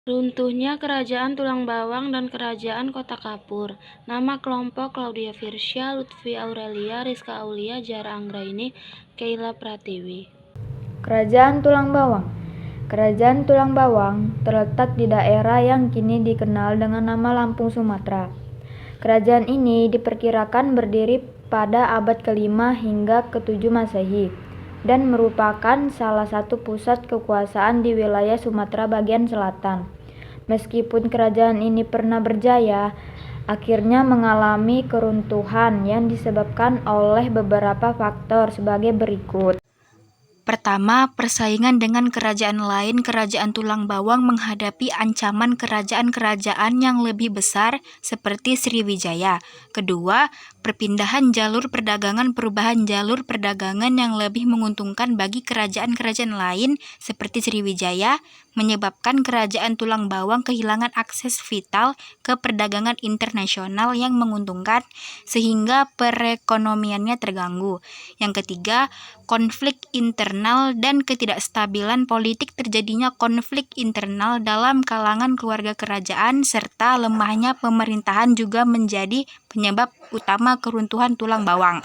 Runtuhnya Kerajaan Tulang Bawang dan Kerajaan Kota Kapur. Nama kelompok: Claudia Firsia, Lutfi Aurelia, Rizka Aulia, Jara Anggraini, Keila Pratiwi. Kerajaan Tulang Bawang. Kerajaan Tulang Bawang terletak di daerah yang kini dikenal dengan nama Lampung, Sumatera. Kerajaan ini diperkirakan berdiri pada abad ke-5 hingga ke-7 Masehi dan merupakan salah satu pusat kekuasaan di wilayah Sumatera bagian selatan. Meskipun kerajaan ini pernah berjaya, akhirnya mengalami keruntuhan yang disebabkan oleh beberapa faktor sebagai berikut. Pertama, persaingan dengan kerajaan lain. Kerajaan Tulang Bawang menghadapi ancaman kerajaan-kerajaan yang lebih besar seperti Sriwijaya. Kedua, perpindahan jalur perdagangan. Perubahan jalur perdagangan yang lebih menguntungkan bagi kerajaan-kerajaan lain seperti Sriwijaya menyebabkan kerajaan Tulang Bawang kehilangan akses vital ke perdagangan internasional yang menguntungkan sehingga perekonomiannya terganggu. Yang ketiga, konflik internal dan ketidakstabilan politik. Terjadinya konflik internal dalam kalangan keluarga kerajaan serta lemahnya pemerintahan juga menjadi penyebab utama keruntuhan Tulang Bawang.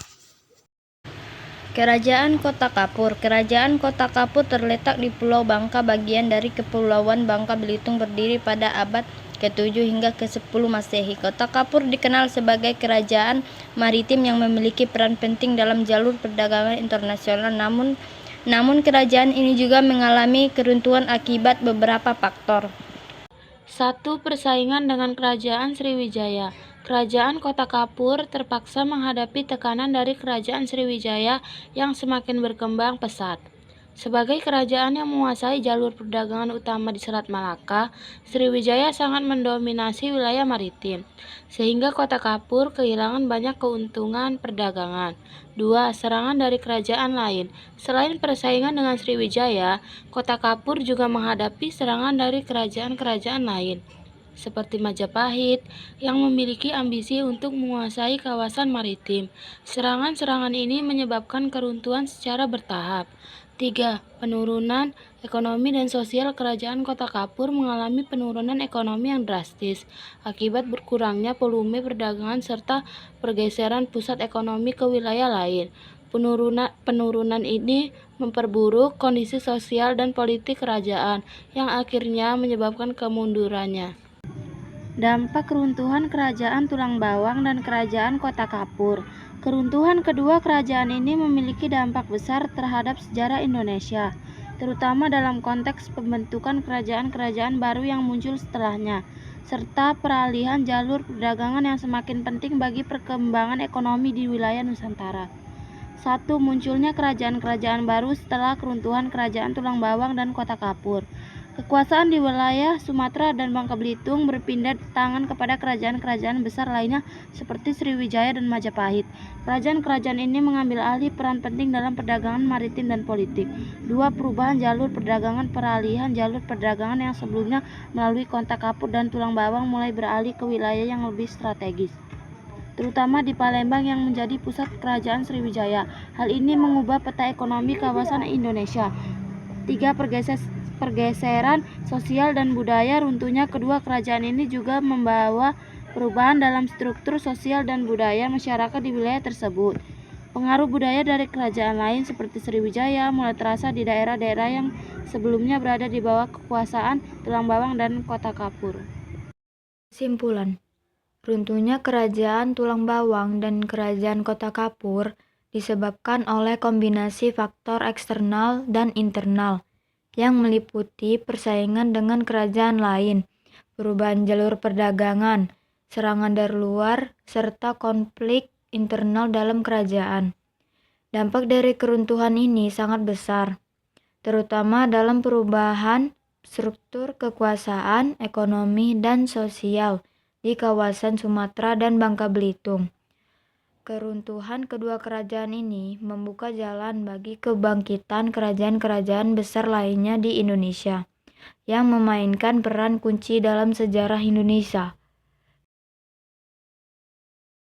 Kerajaan Kota Kapur. Kerajaan Kota Kapur terletak di Pulau Bangka, bagian dari Kepulauan Bangka Belitung, berdiri pada abad ke-7 hingga ke-10 Masehi. Kota Kapur dikenal sebagai kerajaan maritim yang memiliki peran penting dalam jalur perdagangan internasional. Namun kerajaan ini juga mengalami keruntuhan akibat beberapa faktor. 1. Persaingan dengan Kerajaan Sriwijaya. Kerajaan Kota Kapur terpaksa menghadapi tekanan dari Kerajaan Sriwijaya yang semakin berkembang pesat. Sebagai kerajaan yang menguasai jalur perdagangan utama di Selat Malaka, Sriwijaya sangat mendominasi wilayah maritim, sehingga Kota Kapur kehilangan banyak keuntungan perdagangan. 2. Serangan dari kerajaan lain. Selain persaingan dengan Sriwijaya, Kota Kapur juga menghadapi serangan dari kerajaan-kerajaan lain, seperti Majapahit, yang memiliki ambisi untuk menguasai kawasan maritim. Serangan-serangan ini menyebabkan keruntuhan secara bertahap. 3. Penurunan ekonomi dan sosial. Kerajaan Kota Kapur mengalami penurunan ekonomi yang drastis akibat berkurangnya volume perdagangan serta pergeseran pusat ekonomi ke wilayah lain. Penurunan ini memperburuk kondisi sosial dan politik kerajaan, yang akhirnya menyebabkan kemundurannya. Dampak keruntuhan Kerajaan Tulang Bawang dan Kerajaan Kota Kapur. Keruntuhan kedua kerajaan ini memiliki dampak besar terhadap sejarah Indonesia, terutama dalam konteks pembentukan kerajaan-kerajaan baru yang muncul setelahnya, serta peralihan jalur perdagangan yang semakin penting bagi perkembangan ekonomi di wilayah Nusantara. 1. Munculnya kerajaan-kerajaan baru setelah keruntuhan Kerajaan Tulang Bawang dan Kota Kapur. Kekuasaan di wilayah Sumatera dan Bangka Belitung berpindah tangan kepada kerajaan-kerajaan besar lainnya seperti Sriwijaya dan Majapahit. Kerajaan-kerajaan ini mengambil alih peran penting dalam perdagangan maritim dan politik. 2. Perubahan jalur perdagangan. Peralihan jalur perdagangan yang sebelumnya melalui Kota Kapur dan Tulang Bawang mulai beralih ke wilayah yang lebih strategis, terutama di Palembang yang menjadi pusat kerajaan Sriwijaya. Hal ini mengubah peta ekonomi kawasan Indonesia. 3. Pergeseran sosial dan budaya. Runtuhnya kedua kerajaan ini juga membawa perubahan dalam struktur sosial dan budaya masyarakat di wilayah tersebut. Pengaruh budaya dari kerajaan lain seperti Sriwijaya mulai terasa di daerah-daerah yang sebelumnya berada di bawah kekuasaan Tulang Bawang dan Kota Kapur. Kesimpulan. Runtuhnya Kerajaan Tulang Bawang dan Kerajaan Kota Kapur disebabkan oleh kombinasi faktor eksternal dan internal yang meliputi persaingan dengan kerajaan lain, perubahan jalur perdagangan, serangan dari luar, serta konflik internal dalam kerajaan. Dampak dari keruntuhan ini sangat besar, terutama dalam perubahan struktur kekuasaan, ekonomi, dan sosial di kawasan Sumatera dan Bangka Belitung. Keruntuhan kedua kerajaan ini membuka jalan bagi kebangkitan kerajaan-kerajaan besar lainnya di Indonesia yang memainkan peran kunci dalam sejarah Indonesia.